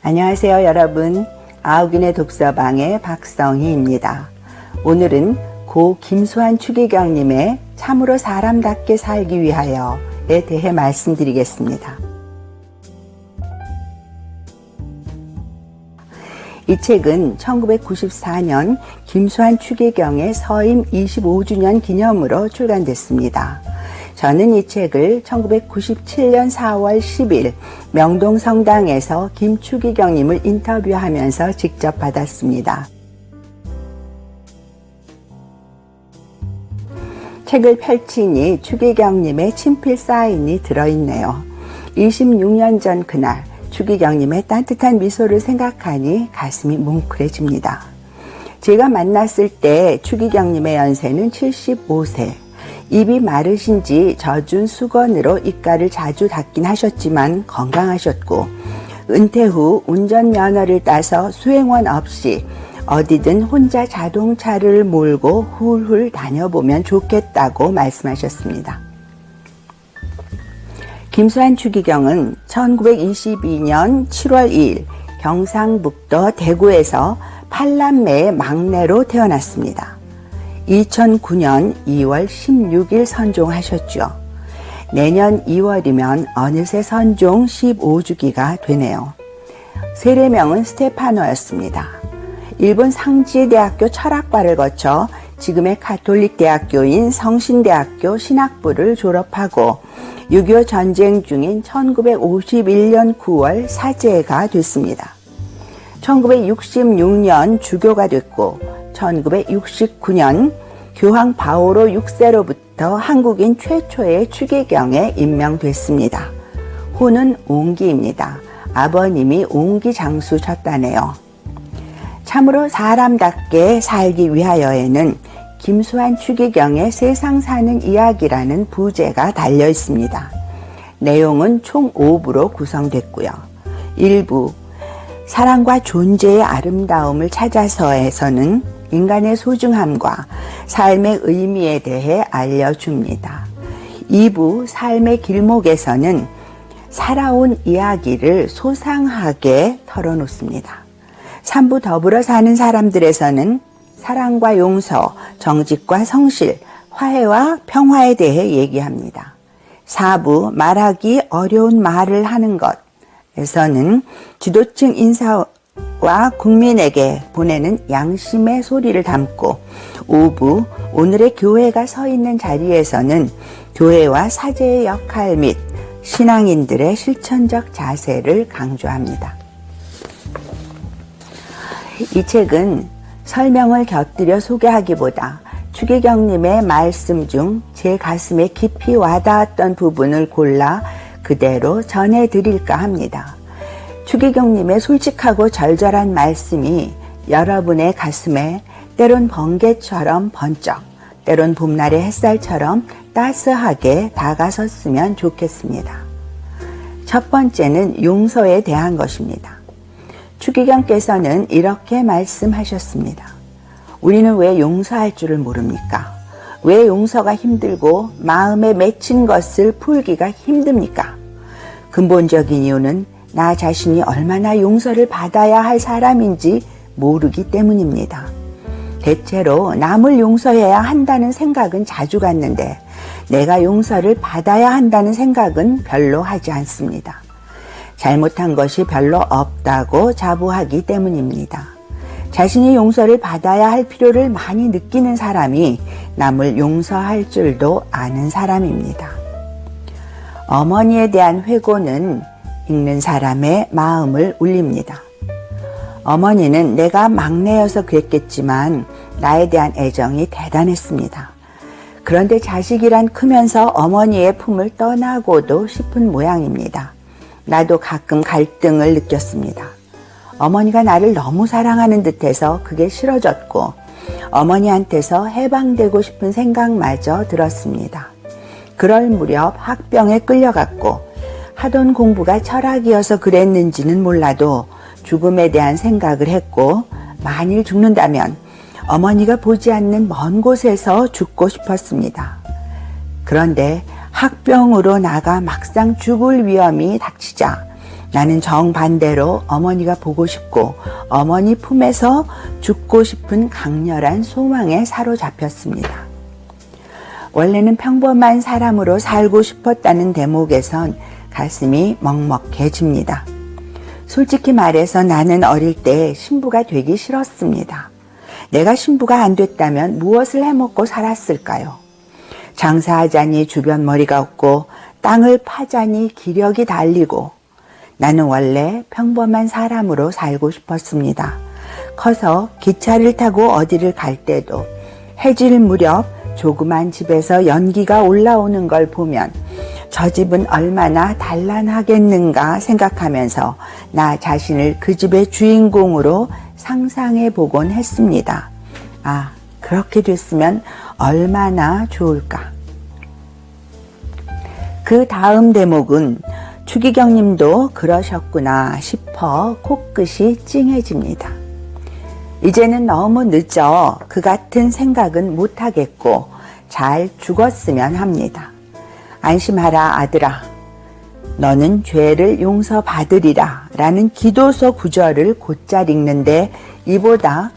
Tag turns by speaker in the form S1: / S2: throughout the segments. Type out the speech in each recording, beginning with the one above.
S1: 안녕하세요 여러분. 아욱인의 독서방의 박성희입니다. 오늘은 고 김수환 추기경님의 참으로 사람답게 살기 위하여에 대해 말씀드리겠습니다. 이 책은 1994년 김수환 추기경의 서임 25주년 기념으로 출간됐습니다. 저는 이 책을 1997년 4월 10일 명동성당에서 김추기경님을 인터뷰하면서 직접 받았습니다. 책을 펼치니 추기경님의 친필 사인이 들어있네요. 26년 전 그날 추기경님의 따뜻한 미소를 생각하니 가슴이 뭉클해집니다. 제가 만났을 때 추기경님의 연세는 75세. 입이 마르신지 젖은 수건으로 입가를 자주 닦긴 하셨지만 건강하셨고, 은퇴 후 운전면허를 따서 수행원 없이 어디든 혼자 자동차를 몰고 훌훌 다녀보면 좋겠다고 말씀하셨습니다. 김수환 추기경은 1922년 7월 2일 경상북도 대구에서 8남매의 막내로 태어났습니다. 2009년 2월 16일 선종하셨죠. 내년 2월이면 어느새 선종 15주기가 되네요. 세례명은 스테파노였습니다. 일본 상지대학교 철학과를 거쳐 지금의 가톨릭 대학교인 성신대학교 신학부를 졸업하고 6.25 전쟁 중인 1951년 9월 사제가 됐습니다. 1966년 주교가 됐고 1969년 교황 바오로 6세로부터 한국인 최초의 추기경에 임명됐습니다. 호는 옹기입니다. 아버님이 옹기 장수셨다네요. 참으로 사람답게 살기 위하여에는 김수환 추기경의 세상 사는 이야기라는 부제가 달려 있습니다. 내용은 총 5부로 구성됐고요. 1부 사랑과 존재의 아름다움을 찾아서에서는 인간의 소중함과 삶의 의미에 대해 알려줍니다. 2부 삶의 길목에서는 살아온 이야기를 소상하게 털어놓습니다. 3부 더불어 사는 사람들에서는 사랑과 용서, 정직과 성실, 화해와 평화에 대해 얘기합니다. 4부 말하기 어려운 말을 하는 것에서는 지도층 인사와 국민에게 보내는 양심의 소리를 담고 5부 오늘의 교회가 서 있는 자리에서는 교회와 사제의 역할 및 신앙인들의 실천적 자세를 강조합니다. 이 책은 설명을 곁들여 소개하기보다 추기경님의 말씀 중 제 가슴에 깊이 와닿았던 부분을 골라 그대로 전해드릴까 합니다. 추기경님의 솔직하고 절절한 말씀이 여러분의 가슴에 때론 번개처럼 번쩍, 때론 봄날의 햇살처럼 따스하게 다가섰으면 좋겠습니다. 첫 번째는 용서에 대한 것입니다. 추기경께서는 이렇게 말씀하셨습니다. 우리는 왜 용서할 줄을 모릅니까? 왜 용서가 힘들고 마음에 맺힌 것을 풀기가 힘듭니까? 근본적인 이유는 나 자신이 얼마나 용서를 받아야 할 사람인지 모르기 때문입니다. 대체로 남을 용서해야 한다는 생각은 자주 갖는데 내가 용서를 받아야 한다는 생각은 별로 하지 않습니다. 잘못한 것이 별로 없다고 자부하기 때문입니다. 자신이 용서를 받아야 할 필요를 많이 느끼는 사람이 남을 용서할 줄도 아는 사람입니다. 어머니에 대한 회고는 읽는 사람의 마음을 울립니다. 어머니는 내가 막내여서 그랬겠지만 나에 대한 애정이 대단했습니다. 그런데 자식이란 크면서 어머니의 품을 떠나고도 싶은 모양입니다. 나도 가끔 갈등을 느꼈습니다. 어머니가 나를 너무 사랑하는 듯해서 그게 싫어졌고 어머니한테서 해방되고 싶은 생각마저 들었습니다. 그럴 무렵 학병에 끌려갔고 하던 공부가 철학이어서 그랬는지는 몰라도 죽음에 대한 생각을 했고 만일 죽는다면 어머니가 보지 않는 먼 곳에서 죽고 싶었습니다. 그런데 학병으로 나가 막상 죽을 위험이 닥치자 나는 정반대로 어머니가 보고 싶고 어머니 품에서 죽고 싶은 강렬한 소망에 사로잡혔습니다. 원래는 평범한 사람으로 살고 싶었다는 대목에선 가슴이 먹먹해집니다. 솔직히 말해서 나는 어릴 때 신부가 되기 싫었습니다. 내가 신부가 안 됐다면 무엇을 해먹고 살았을까요? 장사하자니 주변 머리가 없고 땅을 파자니 기력이 달리고 나는 원래 평범한 사람으로 살고 싶었습니다. 커서 기차를 타고 어디를 갈 때도 해질 무렵 조그만 집에서 연기가 올라오는 걸 보면 저 집은 얼마나 단란하겠는가 생각하면서 나 자신을 그 집의 주인공으로 상상해 보곤 했습니다. 아, 그렇게 됐으면 얼마나 좋을까. 그 다음 대목은 추기경 님도 그러셨구나 싶어 코끝이 찡해집니다. 이제는 너무 늦어 그 같은 생각은 못하겠고 잘 죽었으면 합니다. 안심하라 아들아, 너는 죄를 용서받으리라 라는 기도서 구절을 곧잘 읽는데 이보다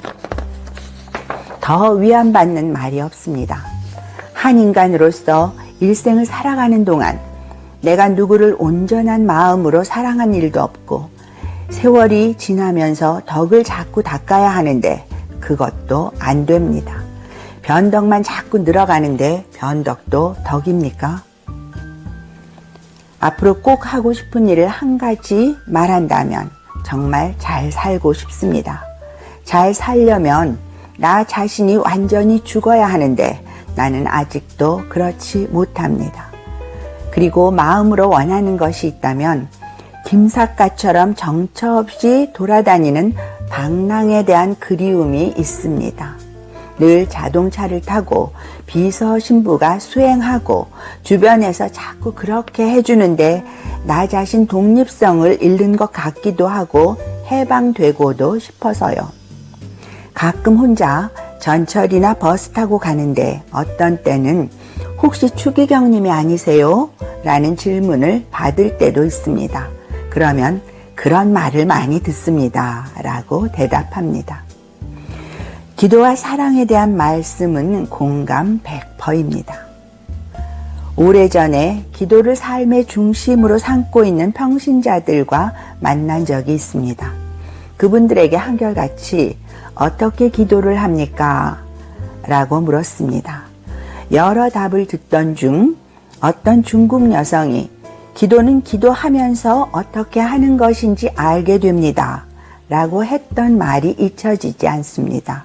S1: 더 위안받는 말이 없습니다. 한 인간으로서 일생을 살아가는 동안 내가 누구를 온전한 마음으로 사랑한 일도 없고 세월이 지나면서 덕을 자꾸 닦아야 하는데 그것도 안 됩니다. 변덕만 자꾸 늘어가는데 변덕도 덕입니까? 앞으로 꼭 하고 싶은 일을 한 가지 말한다면 정말 잘 살고 싶습니다. 잘 살려면 나 자신이 완전히 죽어야 하는데 나는 아직도 그렇지 못합니다. 그리고 마음으로 원하는 것이 있다면 김삿갓처럼 정처 없이 돌아다니는 방랑에 대한 그리움이 있습니다. 늘 자동차를 타고 비서 신부가 수행하고 주변에서 자꾸 그렇게 해주는데 나 자신 독립성을 잃는 것 같기도 하고 해방되고도 싶어서요. 가끔 혼자 전철이나 버스 타고 가는데 어떤 때는 혹시 추기경 님이 아니세요? 라는 질문을 받을 때도 있습니다. 그러면 그런 말을 많이 듣습니다. 라고 대답합니다. 기도와 사랑에 대한 말씀은 공감 100%입니다. 오래전에 기도를 삶의 중심으로 삼고 있는 평신자들과 만난 적이 있습니다. 그분들에게 한결같이 어떻게 기도를 합니까? 라고 물었습니다. 여러 답을 듣던 중 어떤 중국 여성이 기도는 기도하면서 어떻게 하는 것인지 알게 됩니다. 라고 했던 말이 잊혀지지 않습니다.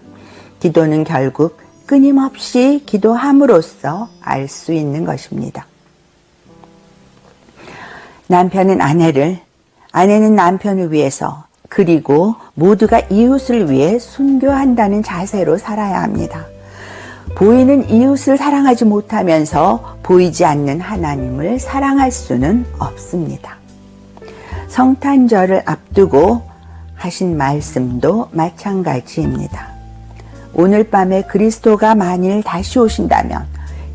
S1: 기도는 결국 끊임없이 기도함으로써 알 수 있는 것입니다. 남편은 아내를, 아내는 남편을 위해서, 그리고 모두가 이웃을 위해 순교한다는 자세로 살아야 합니다. 보이는 이웃을 사랑하지 못하면서 보이지 않는 하나님을 사랑할 수는 없습니다. 성탄절을 앞두고 하신 말씀도 마찬가지입니다. 오늘 밤에 그리스도가 만일 다시 오신다면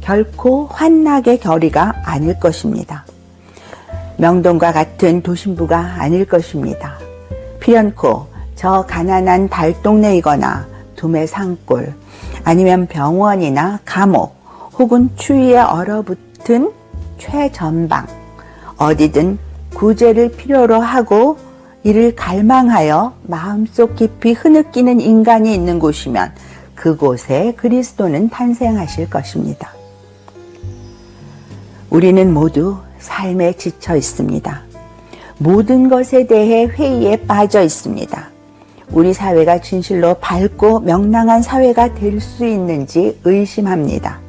S1: 결코 환락의 결의가 아닐 것입니다. 명동과 같은 도심부가 아닐 것입니다. 필연코 저 가난한 달동네이거나 도매 산골 아니면 병원이나 감옥 혹은 추위에 얼어붙은 최전방 어디든 구제를 필요로 하고 이를 갈망하여 마음속 깊이 흐느끼는 인간이 있는 곳이면 그곳에 그리스도는 탄생하실 것입니다. 우리는 모두 삶에 지쳐 있습니다. 모든 것에 대해 회의에 빠져 있습니다. 우리 사회가 진실로 밝고 명랑한 사회가 될 수 있는지 의심합니다.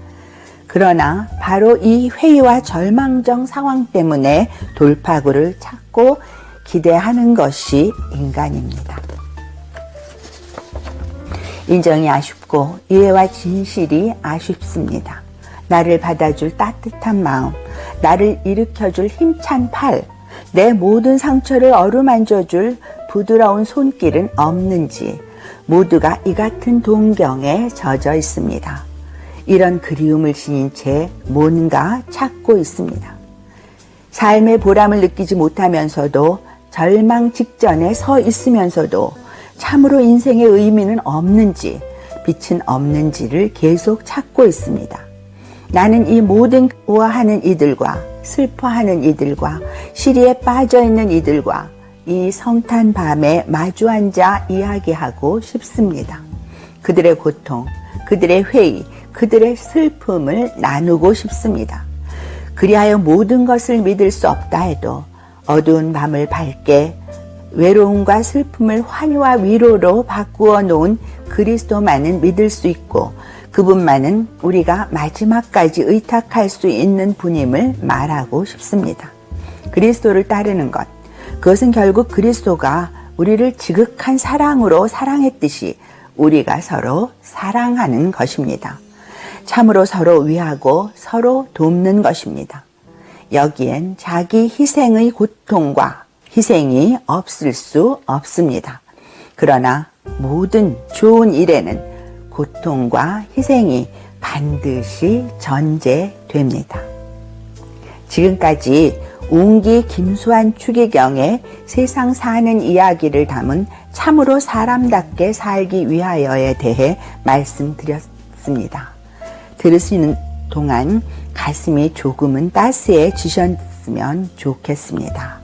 S1: 그러나 바로 이 회의와 절망적 상황 때문에 돌파구를 찾고 기대하는 것이 인간입니다. 인정이 아쉽고 이해와 진실이 아쉽습니다. 나를 받아줄 따뜻한 마음, 나를 일으켜줄 힘찬 팔, 내 모든 상처를 어루만져줄 부드러운 손길은 없는지 모두가 이 같은 동경에 젖어 있습니다. 이런 그리움을 지닌 채 뭔가 찾고 있습니다. 삶의 보람을 느끼지 못하면서도 절망 직전에 서 있으면서도 참으로 인생의 의미는 없는지, 빛은 없는지를 계속 찾고 있습니다. 나는 이 모든 우아하는 이들과 슬퍼하는 이들과 시리에 빠져있는 이들과 이 성탄 밤에 마주 앉아 이야기하고 싶습니다. 그들의 고통, 그들의 회의, 그들의 슬픔을 나누고 싶습니다. 그리하여 모든 것을 믿을 수 없다 해도 어두운 밤을 밝게 외로움과 슬픔을 환희와 위로로 바꾸어 놓은 그리스도만은 믿을 수 있고 그분만은 우리가 마지막까지 의탁할 수 있는 분임을 말하고 싶습니다. 그리스도를 따르는 것, 그것은 결국 그리스도가 우리를 지극한 사랑으로 사랑했듯이 우리가 서로 사랑하는 것입니다. 참으로 서로 위하고 서로 돕는 것입니다. 여기엔 자기 희생의 고통과 희생이 없을 수 없습니다. 그러나 모든 좋은 일에는 고통과 희생이 반드시 전제됩니다. 지금까지 웅기 김수환 추기경의 세상 사는 이야기를 담은 참으로 사람답게 살기 위하여에 대해 말씀드렸습니다. 들으시는 동안 가슴이 조금은 따스해지셨으면 좋겠습니다.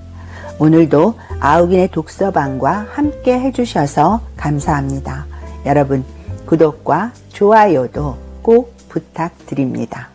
S1: 오늘도 아욱인의 독서방과 함께 해주셔서 감사합니다. 여러분 구독과 좋아요도 꼭 부탁드립니다.